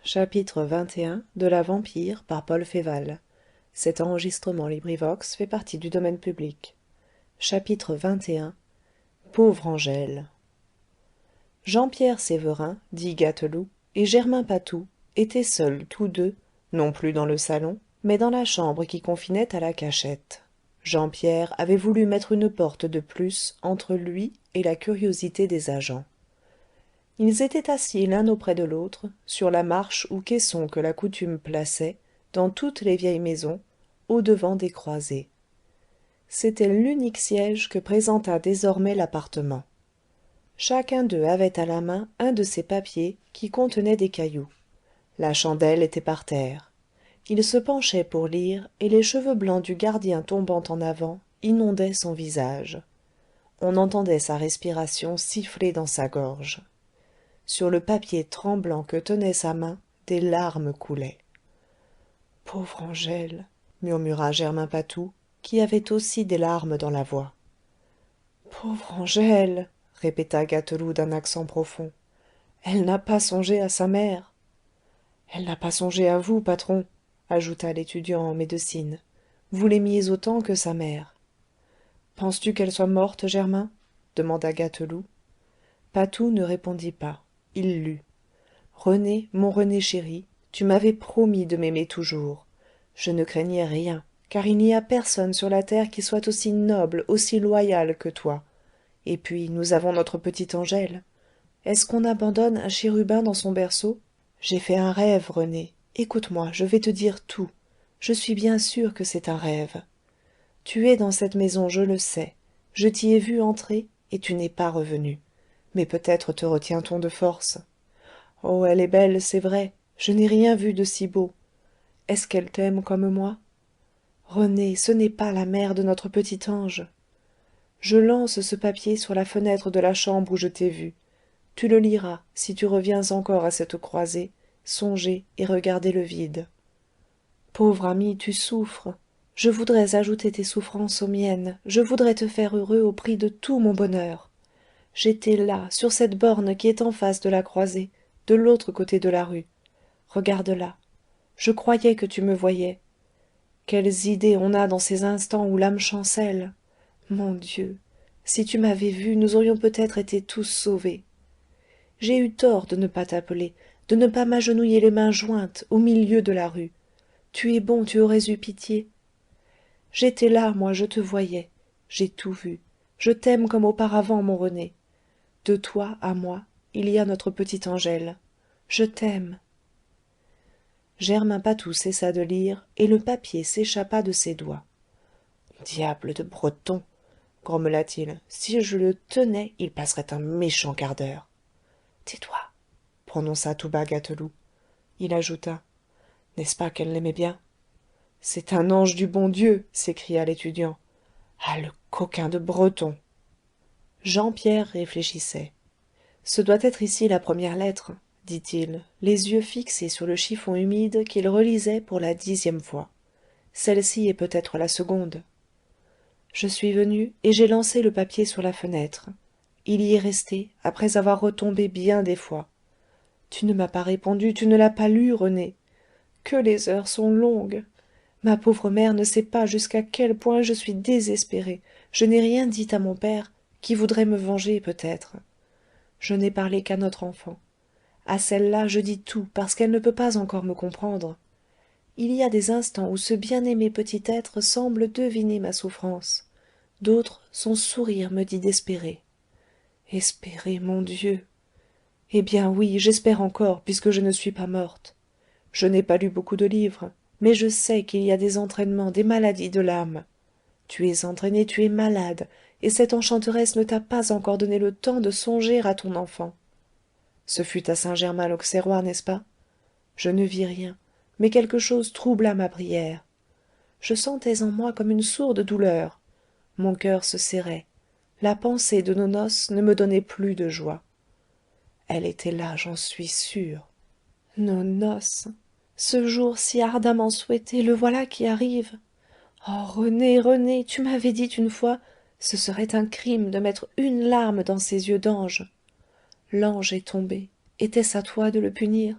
Chapitre XXI de la vampire par Paul Féval. Chapitre XXI. Pauvre Angèle. Jean-Pierre Sévérin, dit Gâteloup, et Germain Patou étaient seuls tous deux, non plus dans le salon, mais dans la chambre qui confinait à la cachette. Jean-Pierre avait voulu mettre une porte de plus entre lui et la curiosité des agents. Ils étaient assis l'un auprès de l'autre, sur la marche ou caisson que la coutume plaçait, dans toutes les vieilles maisons, au-devant des croisées. C'était l'unique siège que présenta désormais l'appartement. Chacun d'eux avait à la main un de ces papiers qui contenaient des cailloux. La chandelle était par terre. Il se penchait pour lire, et les cheveux blancs du gardien tombant en avant inondaient son visage. On entendait sa respiration siffler dans sa gorge. Sur le papier tremblant que tenait sa main, des larmes coulaient. « Pauvre Angèle !» murmura Germain Patou, qui avait aussi des larmes dans la voix. « Pauvre Angèle !» répéta Gâteloup d'un accent profond. « Elle n'a pas songé à sa mère. »« Elle n'a pas songé à vous, patron, » ajouta l'étudiant en médecine. « Vous l'aimiez autant que sa mère. »« Penses-tu qu'elle soit morte, Germain ?» demanda Gâteloup. Patou ne répondit pas. Il lut. « René, mon René chéri, tu m'avais promis de m'aimer toujours. Je ne craignais rien, car il n'y a personne sur la terre qui soit aussi noble, aussi loyal que toi. Et puis, nous avons notre petite Angèle. Est-ce qu'on abandonne un chérubin dans son berceau? J'ai fait un rêve, René. Écoute-moi, je vais te dire tout. Je suis bien sûre que c'est un rêve. Tu es dans cette maison, je le sais. Je t'y ai vu entrer, et tu n'es pas revenu. Mais peut-être te retient-on de force. Oh, elle est belle, c'est vrai. Je n'ai rien vu de si beau. Est-ce qu'elle t'aime comme moi? René, ce n'est pas la mère de notre petit ange. Je lance ce papier sur la fenêtre de la chambre où je t'ai vu. Tu le liras, si tu reviens encore à cette croisée, songer et regarder le vide. Pauvre ami, tu souffres. Je voudrais ajouter tes souffrances aux miennes, je voudrais te faire heureux au prix de tout mon bonheur. J'étais là, sur cette borne qui est en face de la croisée, de l'autre côté de la rue. Regarde là. Je croyais que tu me voyais. Quelles idées on a dans ces instants où l'âme chancelle. Mon Dieu, si tu m'avais vu, nous aurions peut-être été tous sauvés. J'ai eu tort de ne pas t'appeler, de ne pas m'agenouiller les mains jointes au milieu de la rue. Tu es bon, tu aurais eu pitié. J'étais là, moi, je te voyais. J'ai tout vu. Je t'aime comme auparavant, mon René. De toi à moi, il y a notre petite Angèle. Je t'aime. Germain Patou cessa de lire, et le papier s'échappa de ses doigts. Diable de breton, grommela-t-il, si je le tenais, il passerait un méchant quart d'heure. Tais-toi, prononça tout bas Gâteloup. Il ajouta. N'est-ce pas qu'elle l'aimait bien? C'est un ange du bon Dieu, s'écria l'étudiant. Ah, le coquin de breton! Jean-Pierre réfléchissait. Ce doit être ici la première lettre, dit-il, les yeux fixés sur le chiffon humide qu'il relisait pour la 10e fois. Celle-ci est peut-être la seconde. Je suis venu et j'ai lancé le papier sur la fenêtre. Il y est resté, après avoir retombé bien des fois. Tu ne m'as pas répondu, tu ne l'as pas lu, René. Que les heures sont longues. Ma pauvre mère ne sait pas jusqu'à quel point je suis désespérée. Je n'ai rien dit à mon père, qui voudrait me venger peut-être. Je n'ai parlé qu'à notre enfant. À celle-là, je dis tout, parce qu'elle ne peut pas encore me comprendre. Il y a des instants où ce bien-aimé petit être semble deviner ma souffrance. D'autres, son sourire me dit d'espérer. Espérer, mon Dieu! Eh bien oui, j'espère encore, puisque je ne suis pas morte. Je n'ai pas lu beaucoup de livres, mais je sais qu'il y a des entraînements, des maladies de l'âme. Tu es entraîné, tu es malade, et cette enchanteresse ne t'a pas encore donné le temps de songer à ton enfant. Ce fut à Saint-Germain-l'Auxerrois, n'est-ce pas? Je ne vis rien, mais quelque chose troubla ma prière. Je sentais en moi comme une sourde douleur. Mon cœur se serrait. La pensée de nos noces ne me donnait plus de joie. Elle était là, j'en suis sûre. Nos noces! Ce jour si ardemment souhaité, le voilà qui arrive. Oh, René, René, tu m'avais dit une fois, ce serait un crime de mettre une larme dans ses yeux d'ange. L'ange est tombé. Était-ce à toi de le punir?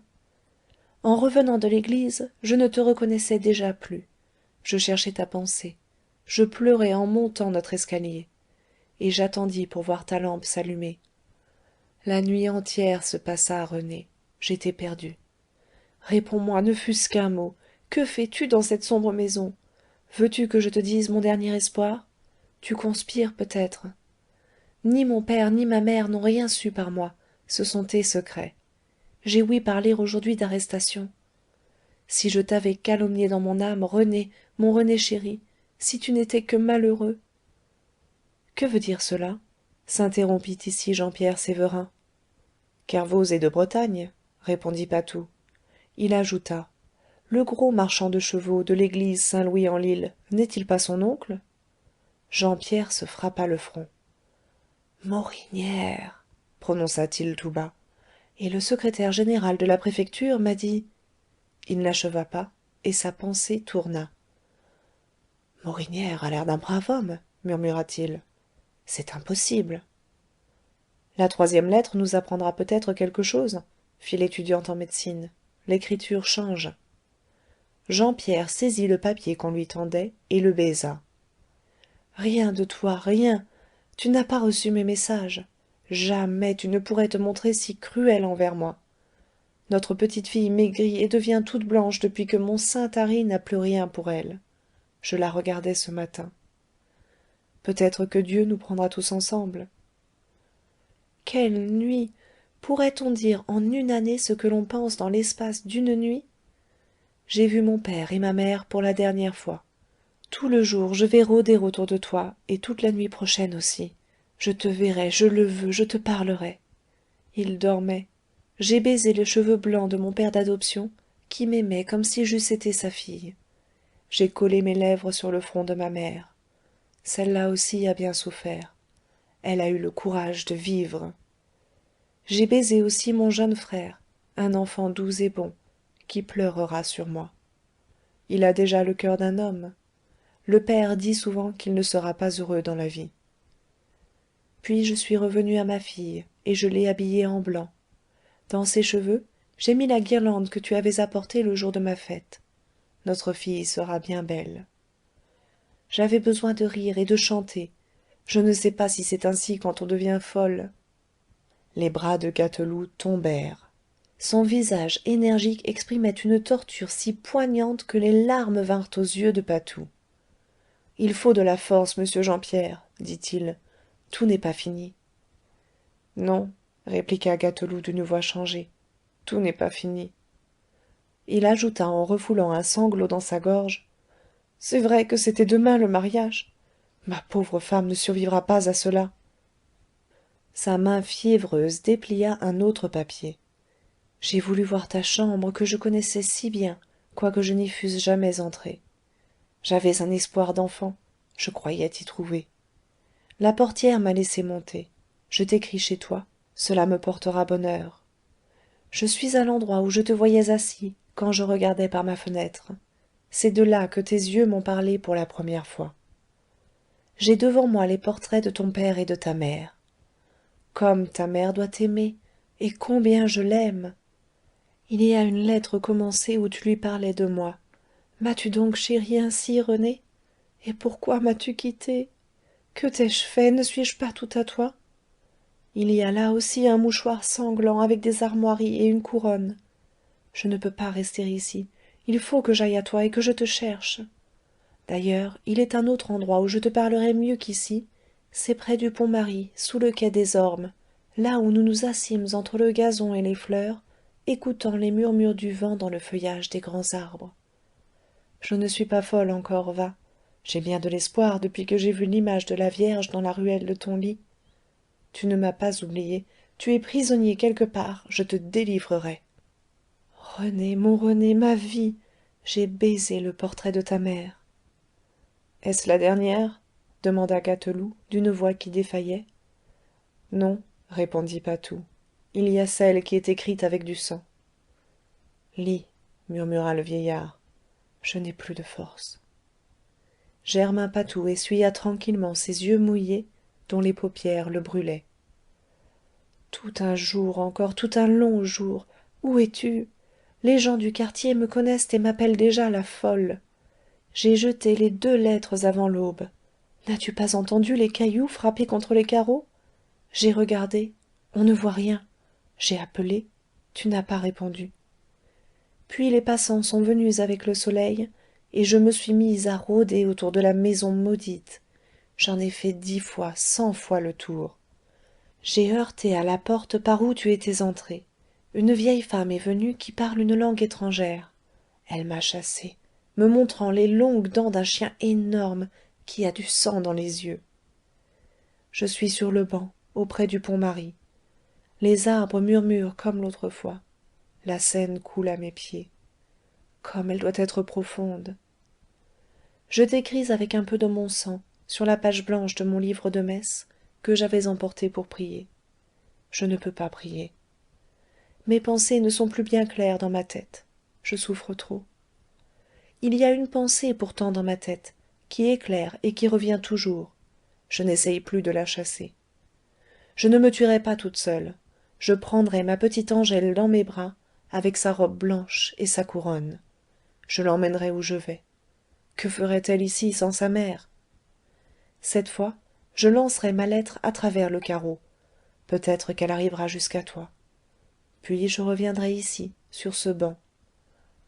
En revenant de l'église, je ne te reconnaissais déjà plus. Je cherchais ta pensée. Je pleurais en montant notre escalier. Et j'attendis pour voir ta lampe s'allumer. La nuit entière se passa, René. J'étais perdue. Réponds-moi, ne fût-ce qu'un mot. Que fais-tu dans cette sombre maison? Veux-tu que je te dise mon dernier espoir? Tu conspires peut-être. Ni mon père ni ma mère n'ont rien su par moi. Ce sont tes secrets. J'ai ouï parler aujourd'hui d'arrestation. Si je t'avais calomnié dans mon âme, René, mon René chéri, si tu n'étais que malheureux. Que veut dire cela? S'interrompit ici Jean-Pierre Sévérin. Kervoz est de Bretagne, répondit Patou. Il ajouta: le gros marchand de chevaux de l'église Saint-Louis-en-l'Île n'est-il pas son oncle? Jean-Pierre se frappa le front. Morinière, prononça-t-il tout bas. Et le secrétaire général de la préfecture m'a dit. Il n'acheva pas, et sa pensée tourna. Morinière a l'air d'un brave homme, murmura-t-il. C'est impossible. La troisième lettre nous apprendra peut-être quelque chose, fit l'étudiant en médecine. L'écriture change. Jean-Pierre saisit le papier qu'on lui tendait et le baisa. Rien de toi, rien. Tu n'as pas reçu mes messages. Jamais tu ne pourrais te montrer si cruel envers moi. Notre petite fille maigrit et devient toute blanche depuis que mon saint Harry n'a plus rien pour elle. Je la regardais ce matin. Peut-être que Dieu nous prendra tous ensemble. Quelle nuit! Pourrait-on dire en une année ce que l'on pense dans l'espace d'une nuit? J'ai vu mon père et ma mère pour la dernière fois. Tout le jour je vais rôder autour de toi, et toute la nuit prochaine aussi. Je te verrai, je le veux, je te parlerai. Il dormait. J'ai baisé les cheveux blancs de mon père d'adoption, qui m'aimait comme si j'eusse été sa fille. J'ai collé mes lèvres sur le front de ma mère. Celle-là aussi a bien souffert. Elle a eu le courage de vivre. J'ai baisé aussi mon jeune frère, un enfant doux et bon, qui pleurera sur moi. Il a déjà le cœur d'un homme. Le père dit souvent qu'il ne sera pas heureux dans la vie. Puis je suis revenue à ma fille, et je l'ai habillée en blanc. Dans ses cheveux, j'ai mis la guirlande que tu avais apportée le jour de ma fête. Notre fille sera bien belle. J'avais besoin de rire et de chanter. Je ne sais pas si c'est ainsi quand on devient folle. Les bras de Gâteloup tombèrent. Son visage énergique exprimait une torture si poignante que les larmes vinrent aux yeux de Patou. Il faut de la force, monsieur Jean-Pierre, dit-il. Tout n'est pas fini. Non, répliqua Gâteloup d'une voix changée. Tout n'est pas fini. Il ajouta en refoulant un sanglot dans sa gorge. C'est vrai que c'était demain le mariage. Ma pauvre femme ne survivra pas à cela. Sa main fiévreuse déplia un autre papier. J'ai voulu voir ta chambre que je connaissais si bien, quoique je n'y fusse jamais entrée. J'avais un espoir d'enfant, je croyais t'y trouver. La portière m'a laissé monter. Je t'écris chez toi, cela me portera bonheur. Je suis à l'endroit où je te voyais assis, quand je regardais par ma fenêtre. C'est de là que tes yeux m'ont parlé pour la première fois. J'ai devant moi les portraits de ton père et de ta mère. Comme ta mère doit t'aimer, et combien je l'aime! Il y a une lettre commencée où tu lui parlais de moi. M'as-tu donc chérie ainsi, René? Et pourquoi m'as-tu quitté? Que t'ai-je fait? Ne suis-je pas tout à toi? Il y a là aussi un mouchoir sanglant avec des armoiries et une couronne. Je ne peux pas rester ici. Il faut que j'aille à toi et que je te cherche. D'ailleurs, il est un autre endroit où je te parlerai mieux qu'ici. C'est près du pont Marie, sous le quai des Ormes, là où nous nous assîmes entre le gazon et les fleurs, écoutant les murmures du vent dans le feuillage des grands arbres. Je ne suis pas folle encore, va. J'ai bien de l'espoir depuis que j'ai vu l'image de la Vierge dans la ruelle de ton lit. Tu ne m'as pas oublié. Tu es prisonnier quelque part. Je te délivrerai. René, mon René, ma vie, j'ai baisé le portrait de ta mère. Est-ce la dernière? Demanda Gâteloup, d'une voix qui défaillait. Non, répondit Patou. Il y a celle qui est écrite avec du sang. Lis, murmura le vieillard. Je n'ai plus de force. Germain Patou essuya tranquillement ses yeux mouillés, dont les paupières le brûlaient. Tout un jour encore, tout un long jour. Où es-tu? Les gens du quartier me connaissent et m'appellent déjà la folle. J'ai jeté les 2 lettres avant l'aube. N'as-tu pas entendu les cailloux frapper contre les carreaux? J'ai regardé. On ne voit rien. J'ai appelé. Tu n'as pas répondu. Puis les passants sont venus avec le soleil, et je me suis mise à rôder autour de la maison maudite. J'en ai fait 10 fois, 100 fois le tour. J'ai heurté à la porte par où tu étais entré. Une vieille femme est venue qui parle une langue étrangère. Elle m'a chassée, me montrant les longues dents d'un chien énorme qui a du sang dans les yeux. Je suis sur le banc, auprès du pont-marie. Les arbres murmurent comme l'autre fois. La Seine coule à mes pieds. Comme elle doit être profonde. Je t'écris avec un peu de mon sang, sur la page blanche de mon livre de messe, que j'avais emporté pour prier. Je ne peux pas prier. Mes pensées ne sont plus bien claires dans ma tête. Je souffre trop. Il y a une pensée pourtant dans ma tête, qui éclaire et qui revient toujours. Je n'essaye plus de la chasser. Je ne me tuerai pas toute seule. Je prendrai ma petite Angèle dans mes bras, avec sa robe blanche et sa couronne. Je l'emmènerai où je vais. Que ferait-elle ici sans sa mère? Cette fois, je lancerai ma lettre à travers le carreau. Peut-être qu'elle arrivera jusqu'à toi. Puis je reviendrai ici, sur ce banc.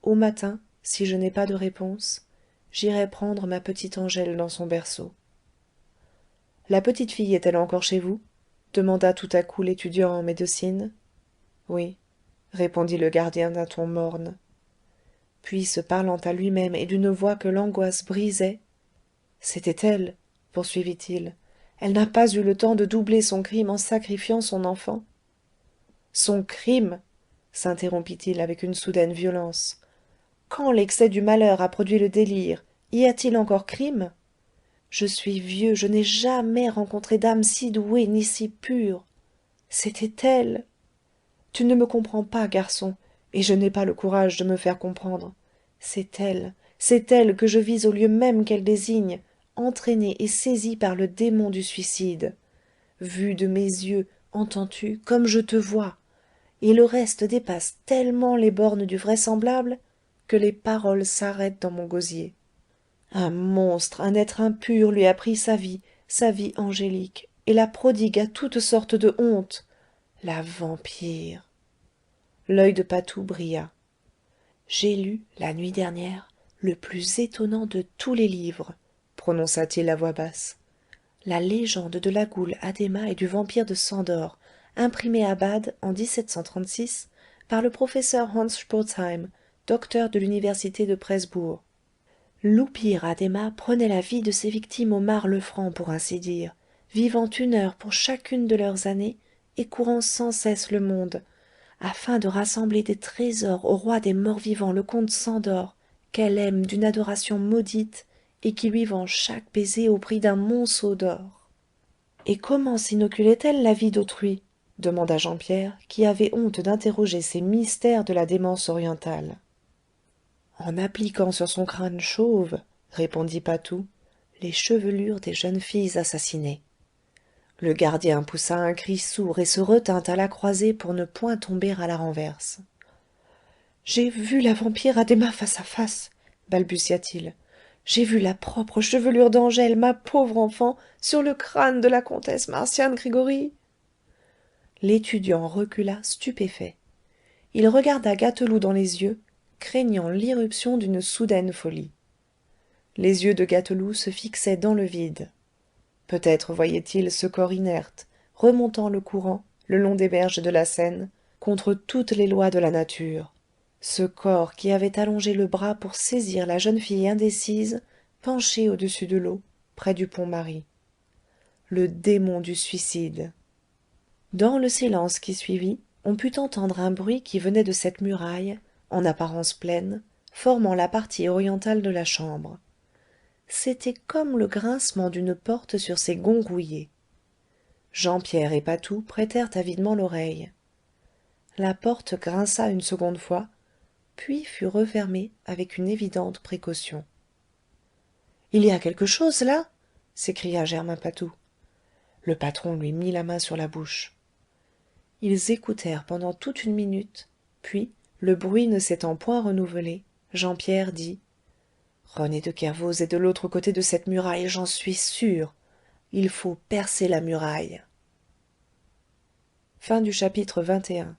Au matin, si je n'ai pas de réponse, j'irai prendre ma petite Angèle dans son berceau. La petite fille est-elle encore chez vous? Demanda tout à coup l'étudiant en médecine. Oui, répondit le gardien d'un ton morne. Puis, se parlant à lui-même et d'une voix que l'angoisse brisait, c'était elle, poursuivit-il. Elle n'a pas eu le temps de doubler son crime en sacrifiant son enfant. Son crime, s'interrompit-il avec une soudaine violence. Quand l'excès du malheur a produit le délire, y a-t-il encore crime? Je suis vieux, je n'ai jamais rencontré d'âme si douée ni si pure. C'était elle. Tu ne me comprends pas, garçon, et je n'ai pas le courage de me faire comprendre. C'est elle que je vise au lieu même qu'elle désigne, entraînée et saisie par le démon du suicide. Vue de mes yeux, entends-tu, comme je te vois, et le reste dépasse tellement les bornes du vraisemblable que les paroles s'arrêtent dans mon gosier. Un monstre, un être impur lui a pris sa vie angélique, et la prodigue à toutes sortes de hontes. La vampire. L'œil de Patou brilla. J'ai lu, la nuit dernière, le plus étonnant de tous les livres, prononça-t-il à voix basse. La légende de la goule Addhéma et du vampire de Sandor, imprimée à Bade en 1736 par le professeur Hans Spurzheim, docteur de l'université de Presbourg. L'oupire Addhéma prenait la vie de ses victimes au marc franc pour ainsi dire, vivant 1 heure pour chacune de leurs années et courant sans cesse le monde, afin de rassembler des trésors au roi des morts-vivants, le comte Sandor, qu'elle aime d'une adoration maudite et qui lui vend chaque baiser au prix d'un monceau d'or. Et comment sinoculait elle la vie d'autrui? Demanda Jean Pierre, qui avait honte d'interroger ces mystères de la démence orientale. En appliquant sur son crâne chauve, répondit Patou, les chevelures des jeunes filles assassinées. Le gardien poussa un cri sourd et se retint à la croisée pour ne point tomber à la renverse. J'ai vu la vampire Addhéma face à face, balbutia-t-il. J'ai vu la propre chevelure d'Angèle, ma pauvre enfant, sur le crâne de la comtesse Marcian Gregoryi. L'étudiant recula stupéfait. Il regarda Gâteloup dans les yeux, craignant l'irruption d'une soudaine folie. Les yeux de Gâteloup se fixaient dans le vide. Peut-être voyait-il ce corps inerte, remontant le courant, le long des berges de la Seine, contre toutes les lois de la nature. Ce corps qui avait allongé le bras pour saisir la jeune fille indécise, penchée au-dessus de l'eau, près du pont-marie. Le démon du suicide. Dans le silence qui suivit, on put entendre un bruit qui venait de cette muraille, en apparence pleine, formant la partie orientale de la chambre. C'était comme le grincement d'une porte sur ses gonds rouillés. Jean Pierre et Patou prêtèrent avidement l'oreille. La porte grinça une seconde fois, puis fut refermée avec une évidente précaution. Il y a quelque chose là? S'écria Germain Patou. Le patron lui mit la main sur la bouche. Ils écoutèrent pendant toute une minute, puis, le bruit ne s'étant point renouvelé, Jean Pierre dit: rené de kervoz est de l'autre côté de cette muraille, j'en suis sûr. Il faut percer la muraille. Chapitre 21.